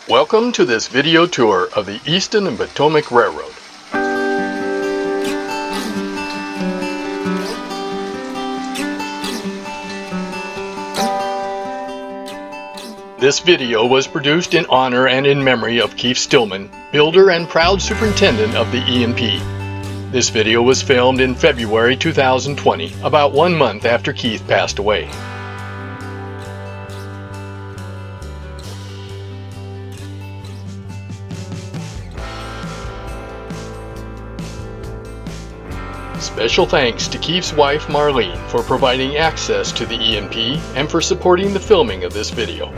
Welcome to this video tour of the Easton and Potomac Railroad. This video was produced in honor and in memory of Keith Stillman, builder and proud superintendent of the E&P. This video was filmed in February 2020, about 1 month after Keith passed away. Special thanks to Keith's wife Marlene for providing access to the E&P and for supporting the filming of this video.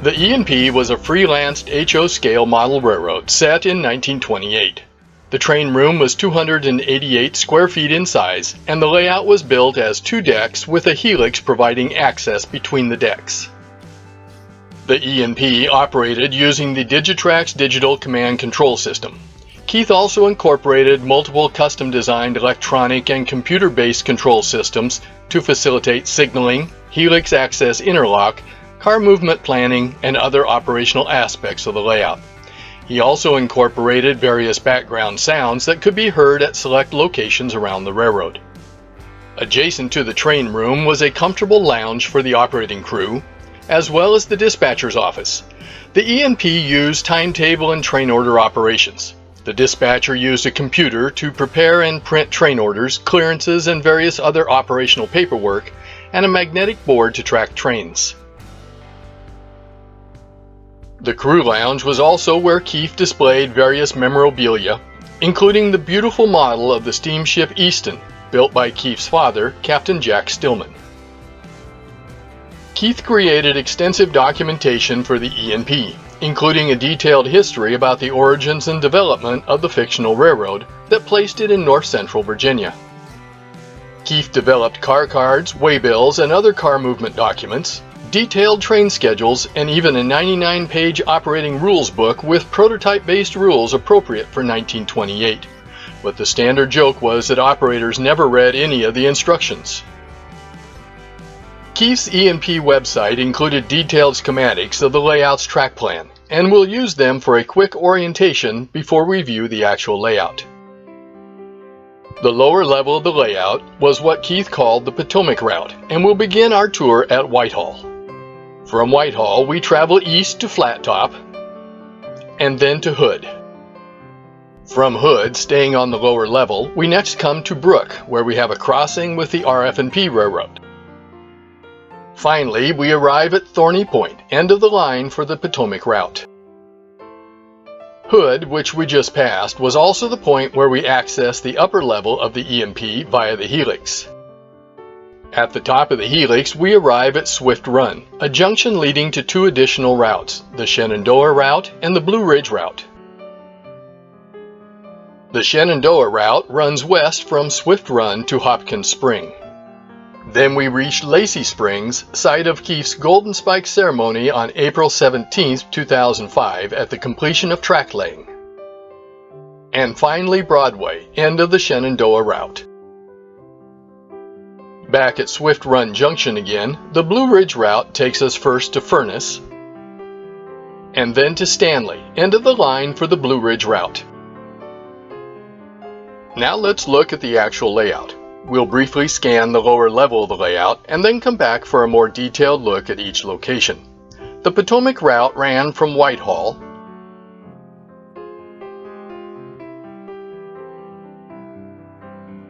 The E&P was a freelanced HO-scale model railroad set in 1928. The train room was 288 square feet in size, and the layout was built as 2 decks with a helix providing access between the decks. The E&P operated using the Digitrax digital command control system. Keith also incorporated multiple custom-designed electronic and computer-based control systems to facilitate signaling, helix access interlock, car movement planning, and other operational aspects of the layout. He also incorporated various background sounds that could be heard at select locations around the railroad. Adjacent to the train room was a comfortable lounge for the operating crew, as well as the dispatcher's office. The E&P used timetable and train order operations. The dispatcher used a computer to prepare and print train orders, clearances, and various other operational paperwork, and a magnetic board to track trains. The crew lounge was also where Keith displayed various memorabilia, including the beautiful model of the steamship Easton, built by Keith's father, Captain Jack Stillman. Keith created extensive documentation for the E&P, including a detailed history about the origins and development of the fictional railroad that placed it in north-central Virginia. Keith developed car cards, waybills, and other car movement documents, detailed train schedules, and even a 99-page operating rules book with prototype-based rules appropriate for 1928. But the standard joke was that operators never read any of the instructions. Keith's E&P website included detailed schematics of the layout's track plan, and we'll use them for a quick orientation before we view the actual layout. The lower level of the layout was what Keith called the Potomac route, and we'll begin our tour at Whitehall. From Whitehall, we travel east to Flat Top, and then to Hood. From Hood, staying on the lower level, we next come to Brook, where we have a crossing with the RF&P Railroad. Finally, we arrive at Thorny Point, end of the line for the Potomac route. Hood, which we just passed, was also the point where we access the upper level of the E&P via the helix. At the top of the helix, we arrive at Swift Run, a junction leading to 2 additional routes, the Shenandoah route and the Blue Ridge route. The Shenandoah route runs west from Swift Run to Hopkins Spring. Then we reach Lacey Springs, site of Keith's Golden Spike ceremony on April 17, 2005 at the completion of track laying. And finally Broadway, end of the Shenandoah route. Back at Swift Run Junction again, the Blue Ridge route takes us first to Furnace, and then to Stanley, end of the line for the Blue Ridge route. Now let's look at the actual layout. We'll briefly scan the lower level of the layout and then come back for a more detailed look at each location. The Potomac route ran from Whitehall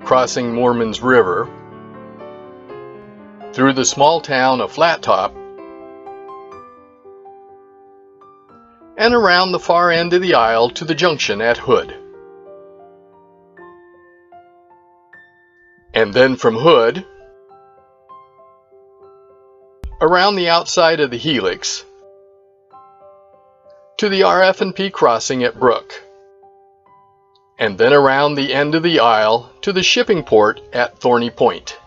crossing Moorman's River through the small town of Flat Top and around the far end of the aisle to the junction at Hood. And then from Hood, around the outside of the helix, to the RF&P crossing at Brook, and then around the end of the aisle to the shipping port at Thorny Point.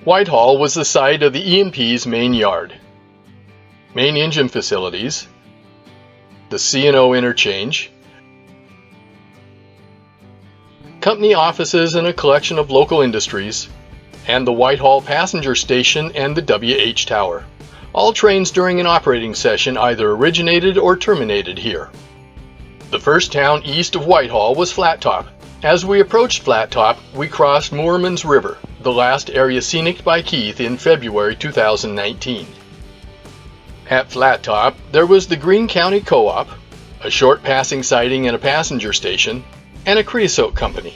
Whitehall was the site of the E&P's main yard, main engine facilities, the C&O interchange, company offices and a collection of local industries, and the Whitehall Passenger Station and the WH Tower. All trains during an operating session either originated or terminated here. The first town east of Whitehall was Flat Top. As we approached Flat Top, we crossed Moorman's River, the last area sceniced by Keith in February 2019. At Flat Top, there was the Greene County Co-op, a short passing siding and a passenger station, and a creosote company.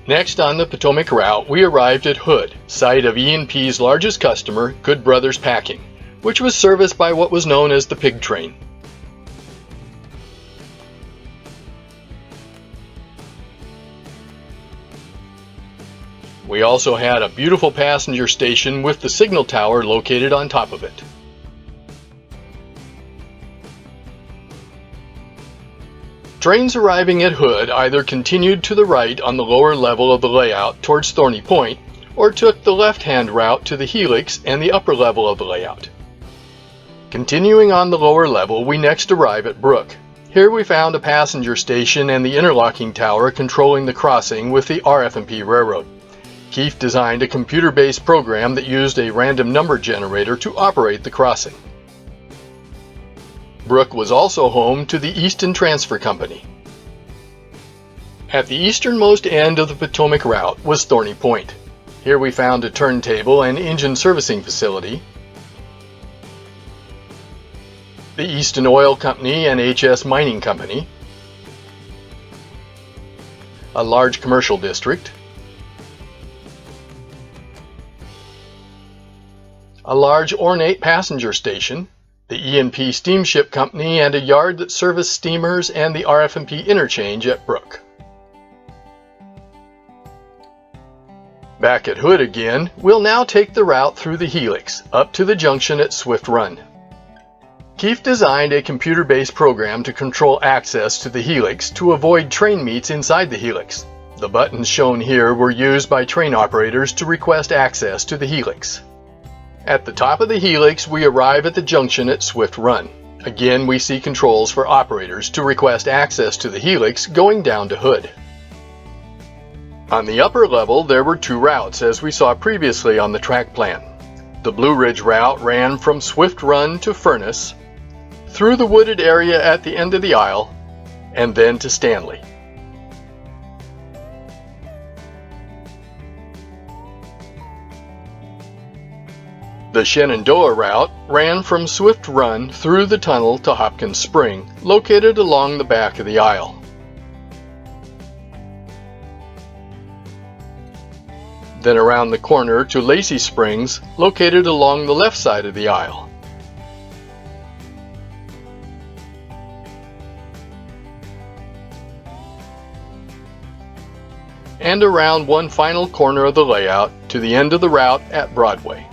Next on the Potomac route, we arrived at Hood, site of E&P's largest customer, Good Brothers Packing, which was serviced by what was known as the Pig Train. We also had a beautiful passenger station with the signal tower located on top of it. Trains arriving at Hood either continued to the right on the lower level of the layout towards Thorny Point, or took the left-hand route to the Helix and the upper level of the layout. Continuing on the lower level, we next arrive at Brook. Here we found a passenger station and the interlocking tower controlling the crossing with the RF&P Railroad. Keith designed a computer-based program that used a random number generator to operate the crossing. Brook was also home to the Easton Transfer Company. At the easternmost end of the Potomac route was Thorny Point. Here we found a turntable and engine servicing facility, the Easton Oil Company and HS Mining Company, a large commercial district, a large ornate passenger station, the E&P Steamship Company, and a yard that serviced steamers and the RF&P interchange at Brook. Back at Hood again, we'll now take the route through the Helix, up to the junction at Swift Run. Keith designed a computer-based program to control access to the Helix to avoid train meets inside the Helix. The buttons shown here were used by train operators to request access to the Helix. At the top of the Helix, we arrive at the junction at Swift Run. Again, we see controls for operators to request access to the Helix going down to Hood. On the upper level, there were two routes, as we saw previously on the track plan. The Blue Ridge route ran from Swift Run to Furnace, through the wooded area at the end of the aisle, and then to Stanley. The Shenandoah route ran from Swift Run through the tunnel to Hopkins Spring, located along the back of the aisle. Then around the corner to Lacey Springs, located along the left side of the aisle. And around one final corner of the layout to the end of the route at Broadway.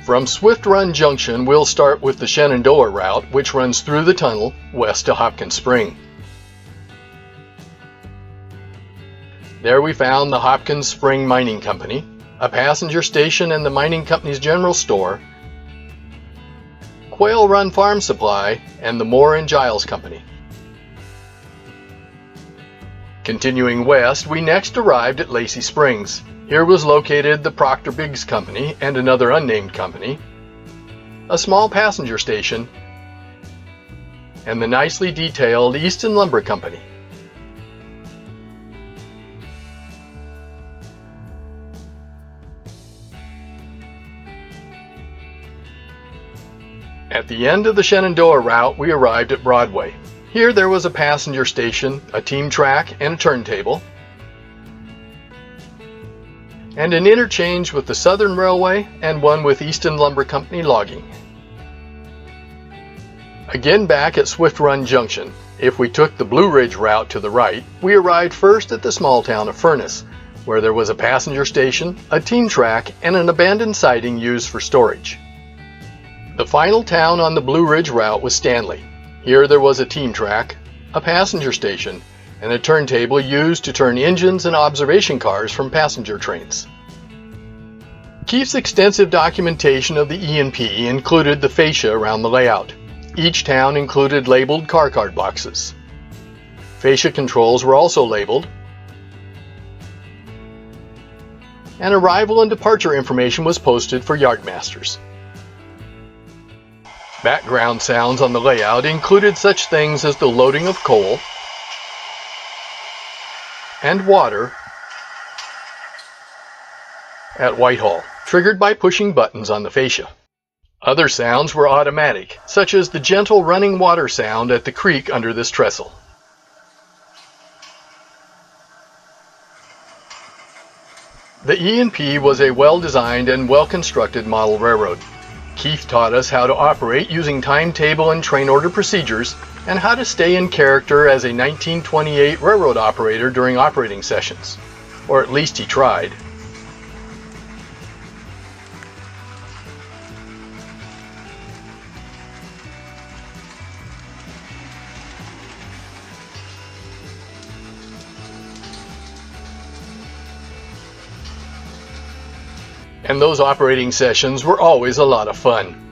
From Swift Run Junction, we'll start with the Shenandoah route, which runs through the tunnel west to Hopkins Spring. There we found the Hopkins Spring Mining Company, a passenger station and the mining company's general store, Quail Run Farm Supply, and the Moore and Giles Company. Continuing west, we next arrived at Lacey Springs. Here was located the Proctor Biggs Company and another unnamed company, a small passenger station, and the nicely detailed Easton Lumber Company. At the end of the Shenandoah route, we arrived at Broadway. Here there was a passenger station, a team track, and a turntable, and an interchange with the Southern Railway and one with Easton Lumber Company logging. Again back at Swift Run Junction, if we took the Blue Ridge route to the right, we arrived first at the small town of Furnace, where there was a passenger station, a team track, and an abandoned siding used for storage. The final town on the Blue Ridge route was Stanley. Here there was a team track, a passenger station, and a turntable used to turn engines and observation cars from passenger trains. Keith's extensive documentation of the E&P included the fascia around the layout. Each town included labeled car card boxes. Fascia controls were also labeled, and arrival and departure information was posted for yardmasters. Background sounds on the layout included such things as the loading of coal and water at Whitehall, triggered by pushing buttons on the fascia. Other sounds were automatic, such as the gentle running water sound at the creek under this trestle. The E&P was a well-designed and well-constructed model railroad. Keith taught us how to operate using timetable and train order procedures, and how to stay in character as a 1928 railroad operator during operating sessions. Or at least he tried. And those operating sessions were always a lot of fun.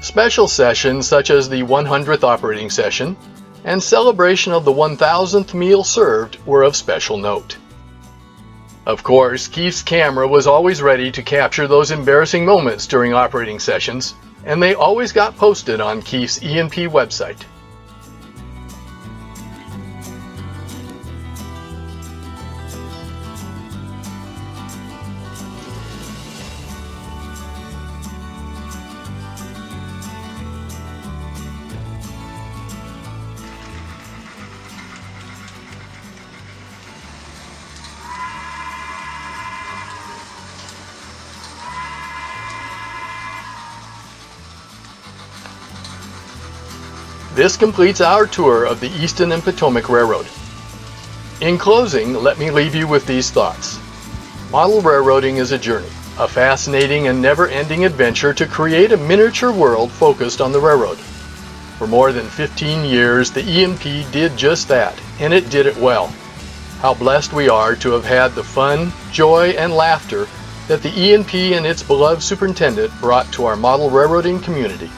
Special sessions such as the 100th operating session and celebration of the 1000th meal served were of special note. Of course, Keith's camera was always ready to capture those embarrassing moments during operating sessions, and they always got posted on Keith's E&P website. This completes our tour of the Easton and Potomac Railroad. In closing, let me leave you with these thoughts. Model railroading is a journey, a fascinating and never-ending adventure to create a miniature world focused on the railroad. For more than 15 years, the E&P did just that, and it did it well. How blessed we are to have had the fun, joy, and laughter that the E&P and its beloved superintendent brought to our model railroading community.